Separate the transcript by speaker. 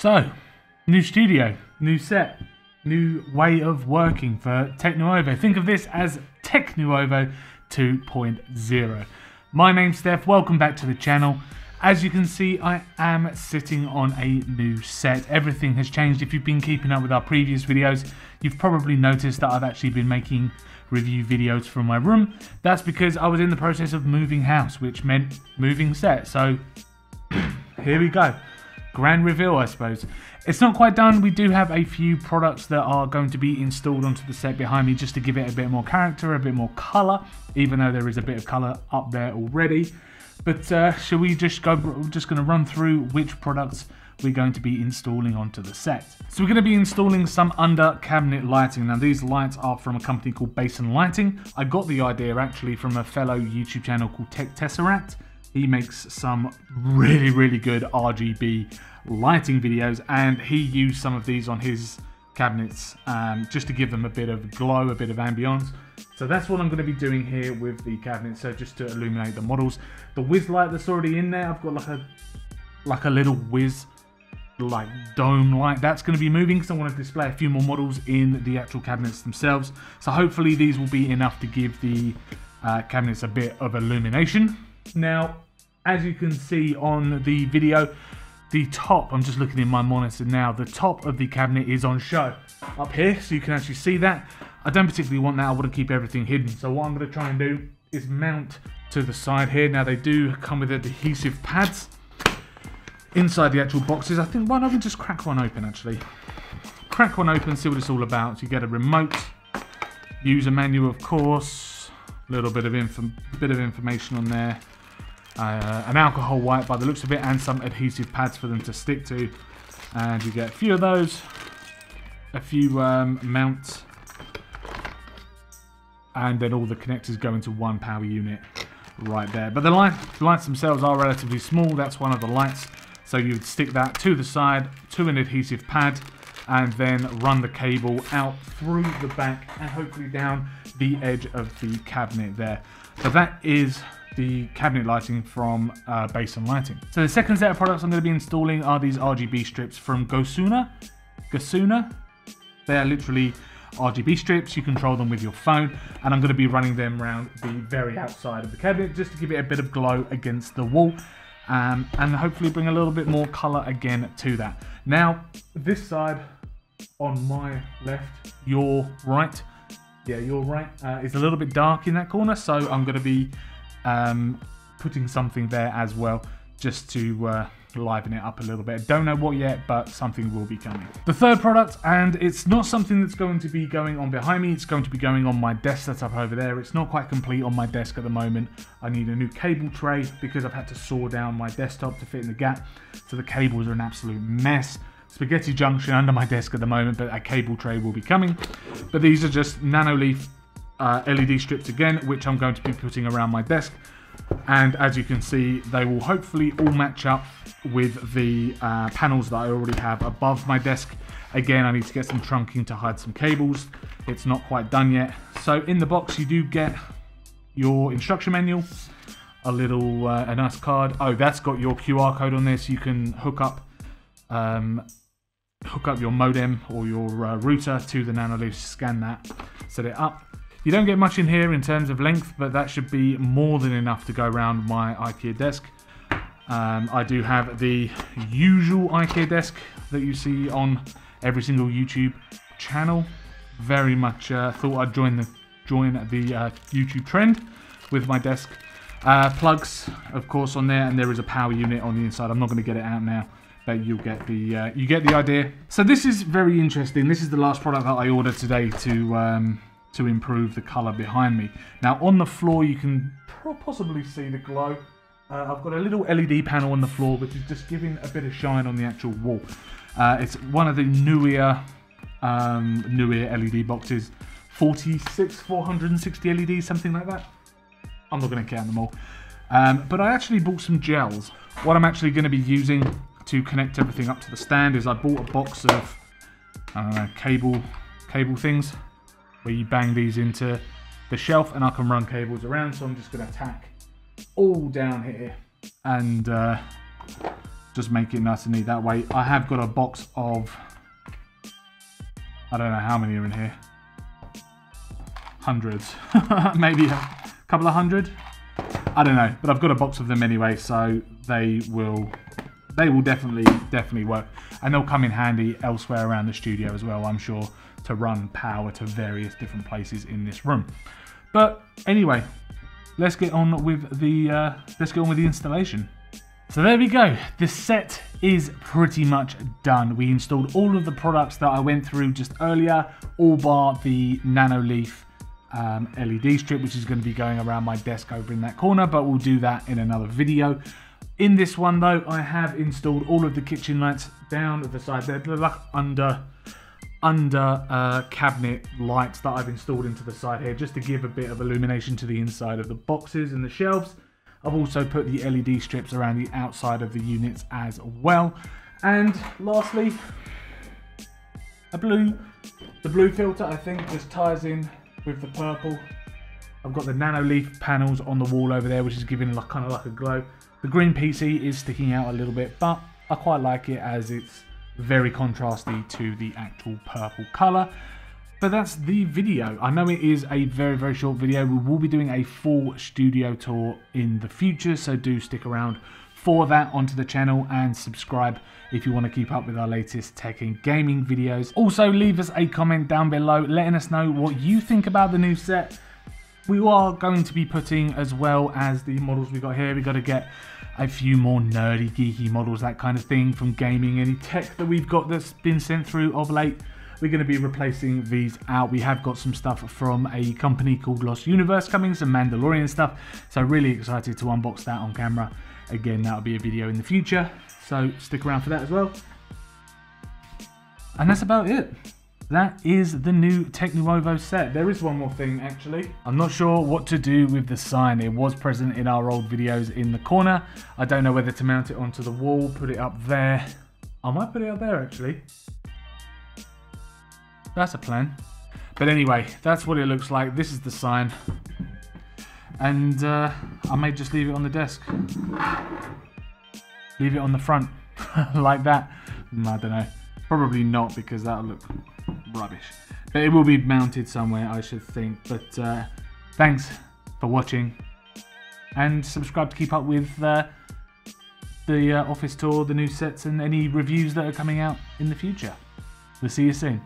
Speaker 1: So, new studio, new set, new way of working for TechNuovo. Think of this as TechNuovo 2.0. My name's Stef, welcome back to the channel. As you can see, I am sitting on a new set. Everything has changed. If you've been keeping up with our previous videos, you've probably noticed that I've actually been making review videos from my room. That's because I was in the process of moving house, which meant moving set. So here we go. Grand reveal, I suppose. It's not quite done. We do have a few products that are going to be installed onto the set behind me just to give it a bit more character, a bit more color, even though there is a bit of color up there already. But shall we just go, we're just going to run through which products we're going to be installing onto the set. So we're going to be installing some under cabinet lighting. Now these lights are from a company called Basin Lighting. I got the idea actually from a fellow YouTube channel called Tech He makes some really good RGB lighting videos, and he used some of these on his cabinets just to give them a bit of glow, a bit of ambience. So that's what I'm going to be doing here with the cabinet, so just to illuminate the models. The whiz light that's already in there, I've got like a little whiz like dome light that's going to be moving because I want to display a few more models in the actual cabinets themselves. So hopefully these will be enough to give the cabinets a bit of illumination. Now, as you can see on the video, the top, I'm just looking in my monitor now, the top of the cabinet is on show up here, so you can actually see that. I don't particularly want that, I want to keep everything hidden. So what I'm going to try and do is mount to the side here. Now they do come with adhesive pads inside the actual boxes. I think, why don't we just crack one open actually? Crack one open, see what it's all about. So you get a remote, user manual of course, a little bit of information on there. An alcohol wipe by the looks of it, and some adhesive pads for them to stick to. And you get a few of those, a few mounts, and then all the connectors go into one power unit right there. But the lights themselves are relatively small. That's one of the lights. So you would stick that to the side, to an adhesive pad, and then run the cable out through the back and hopefully down the edge of the cabinet there. So that is the cabinet lighting from Basin Lighting. So the second set of products I'm going to be installing are these RGB strips from Gosuna. They are literally RGB strips. You control them with your phone, and I'm going to be running them around the very outside of the cabinet just to give it a bit of glow against the wall, and hopefully bring a little bit more color again to that. Now this side on my left, your right, yeah, your right, is a little bit dark in that corner, so I'm going to be putting something there as well, just to liven it up a little bit. Don't know what yet, but something will be coming. The third product, and it's not something that's going to be going on behind me, it's going to be going on my desk that's up over there. It's not quite complete on my desk at the moment. I need a new cable tray because I've had to saw down my desktop to fit in the gap, so the cables are an absolute mess. Spaghetti junction under my desk at the moment, but a cable tray will be coming. But these are just nanoleaf LED strips again, which I'm going to be putting around my desk, and as you can see, they will hopefully all match up with the panels that I already have above my desk. Again, I need to get some trunking to hide some cables. It's not quite done yet. So in the box you do get your instruction manual, a little a nice card. Oh, that's got your QR code on there, so you can hook up your modem or your router to the nanoleaf, scan that, set it up. You don't get much in here in terms of length, but that should be more than enough to go around my IKEA desk. I do have the usual IKEA desk that you see on every single YouTube channel. Very much thought I'd join the YouTube trend with my desk. Plugs, of course, on there, and there is a power unit on the inside. I'm not going to get it out now, but you get the idea. So this is very interesting. This is the last product that I ordered today to improve the color behind me. Now on the floor you can possibly see the glow. I've got a little LED panel on the floor which is just giving a bit of shine on the actual wall. It's one of the newer LED boxes, 460 LEDs, something like that. I'm not going to count them all, but I actually bought some gels. What I'm actually going to be using to connect everything up to the stand is I bought a box of cable things, where you bang these into the shelf and I can run cables around. So I'm just going to tack all down here and just make it nice and neat that way. I have got a box of, I don't know how many are in here. Hundreds, maybe a couple of hundred. I don't know, but I've got a box of them anyway, so they will definitely work, and they'll come in handy elsewhere around the studio as well, I'm sure, to run power to various different places in this room. But anyway, let's get on with the installation. So there we go. The set is pretty much done. We installed all of the products that I went through just earlier, all bar the Nanoleaf LED strip, which is going to be going around my desk over in that corner, but we'll do that in another video. In this one though, I have installed all of the kitchen lights down at the side. They're like under cabinet lights that I've installed into the side here, just to give a bit of illumination to the inside of the boxes and the shelves. I've also put the LED strips around the outside of the units as well. And lastly, the blue filter, I think, just ties in with the purple. I've got the Nanoleaf panels on the wall over there, which is giving like, kind of like a glow. The green PC is sticking out a little bit, but I quite like it as it's very contrasty to the actual purple colour. But that's the video. I know it is a very short video. We will be doing a full studio tour in the future, so do stick around for that onto the channel and subscribe if you want to keep up with our latest tech and gaming videos. Also, leave us a comment down below letting us know what you think about the new set. We are going to be putting, as well as the models we got here, we got to get a few more nerdy, geeky models, that kind of thing, from gaming. Any tech that we've got that's been sent through of late, we're going to be replacing these out. We have got some stuff from a company called Lost Universe coming, some Mandalorian stuff, so really excited to unbox that on camera. Again, that'll be a video in the future, so stick around for that as well. And that's about it. That is the new TechNuovo set. There is one more thing actually. I'm not sure what to do with the sign. It was present in our old videos in the corner. I don't know whether to mount it onto the wall, put it up there. I might put it up there actually. That's a plan. But anyway, that's what it looks like. This is the sign. And I may just leave it on the desk. Leave it on the front like that. I don't know. Probably not, because that'll look rubbish. But it will be mounted somewhere, I should think. But thanks for watching. And subscribe to keep up with the office tour, the new sets, and any reviews that are coming out in the future. We'll see you soon.